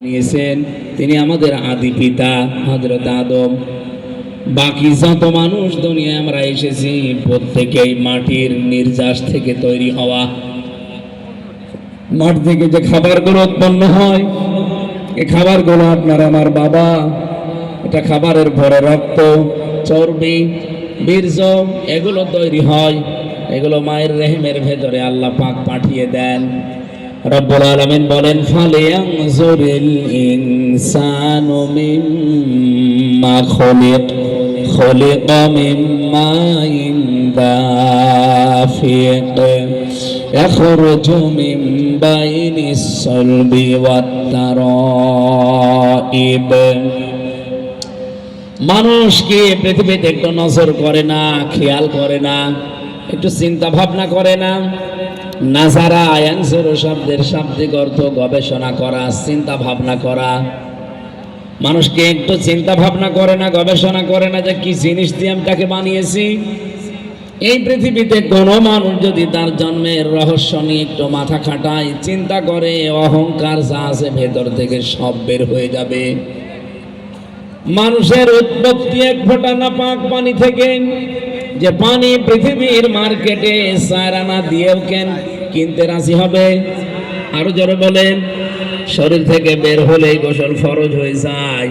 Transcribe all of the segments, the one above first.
নিয়েছেন তিনি আমাদের আদি পিতা হযরত আদম। বাকি যত মানুষ দুনিয়ায় আমরা এসেছি প্রত্যেকেই মাটির নির্যাস থেকে তৈরি হওয়া। মাঠ থেকে যে খাবারগুলো উৎপন্ন হয় এই খাবারগুলো আপনার আমার বাবা, এটা খাবারের পরে রক্ত, চর্বি, বীর্য এগুলো তৈরি হয়। এগুলো মায়ের রেহেমের ভেতরে আল্লাহ পাক পাঠিয়ে দেন। রব্বুল আলামিন বলেন ফালিয়ানজুরিল ইনসানু মিম্মা খুলিকা মিম্মা দাফিক ইয়াখরুজু মিন বাইনিস সালবি ওয়াত তারাইব। মানুষ কি পৃথিবীতে একটু নজর করে না, খেয়াল করে না, একটু চিন্তা ভাবনা করে না? নাজারা আয়ানজুরু শব্দের শাব্দিক অর্থ গবেষণা করা, চিন্তা ভাবনা করা। মানুষকে একটু চিন্তা ভাবনা করে না, গবেষণা করে না যে কি জিনিস দিয়ে আমি তাকে বানিয়েছি। এই পৃথিবীতে কোনো মানুষ যদি তার জন্মের রহস্য নিয়ে একটু মাথা খাটায়, চিন্তা করে, অহংকার যা আছে ভেতর থেকে সব বের হয়ে যাবে। মানুষের উৎপত্তি এক ফোঁটা নাপাক পানি থেকে, যে পানি পৃথিবীর মার্কেটে 4 আনা দিয়েও কিনতে রাজি হবে। আরো জোরে বলেন, শরীর থেকে বের হলেই গোসল ফরজ হয়ে যায়।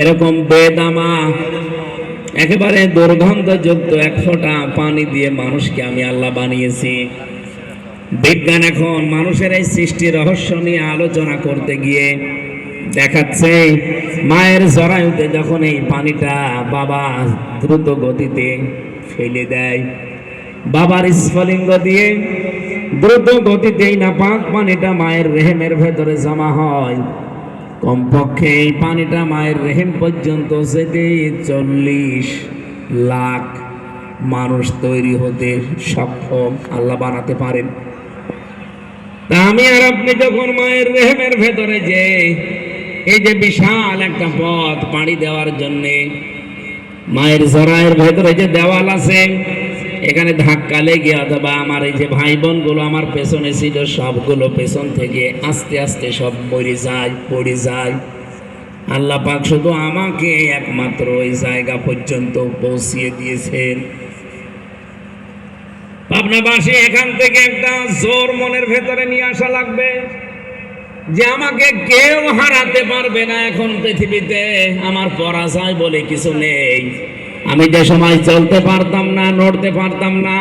এরকম বেদামা একেবারে দুর্গন্ধযুক্ত এক ফোঁটা পানি দিয়ে মানুষকে আমি আল্লাহ বানিয়েছি। বিজ্ঞান এখন মানুষের এই সৃষ্টির রহস্য নিয়ে আলোচনা করতে গিয়ে দেখাচ্ছে মায়ের জরায়ুতে যখন এই পানিটা বাবা দ্রুত গতিতে ফেলে দেয়, বাবার স্ফলিঙ্গ দিয়ে দ্রুত গতিতেই নাপাক পানিটা মায়ের রেহেমের ভেতরে জমা হয়। কমপক্ষে এই পানিটা মায়ের রেহেম পর্যন্ত যেতে 40 লাখ মানুষ তৈরি হতে সক্ষম আল্লাহ বানাতে পারেন। তা আমি আর আপনি যখন মায়ের রেহেমের ভেতরে যে এই যে বিশাল একটা পথ পাড়ি দেওয়ার জন্যে মায়ের জরায়ের ভেতরে যে দেওয়াল আছে, এখানে ধাক্কা লেগে অথবা আমার এই যে ভাই বোনগুলো আমার পেছনে ছিল সবগুলো পেছন থেকে আস্তে আস্তে সব মরে যায়, পড়ে যায়। আল্লাহ পাক শুধু আমাকে একমাত্র ওই জায়গা পর্যন্ত পৌঁছিয়ে দিয়েছেন। পাবনাবাসী এখান থেকে একটা জোর মনের ভেতরে নিয়ে আসা লাগবে যে আমাকে কেউ হারাতে পারবে না। এখন পৃথিবীতে আমার পরাজয় বলে কিছু নেই। আমি যে সময় চলতে পারতাম না, নড়তে পারতাম না,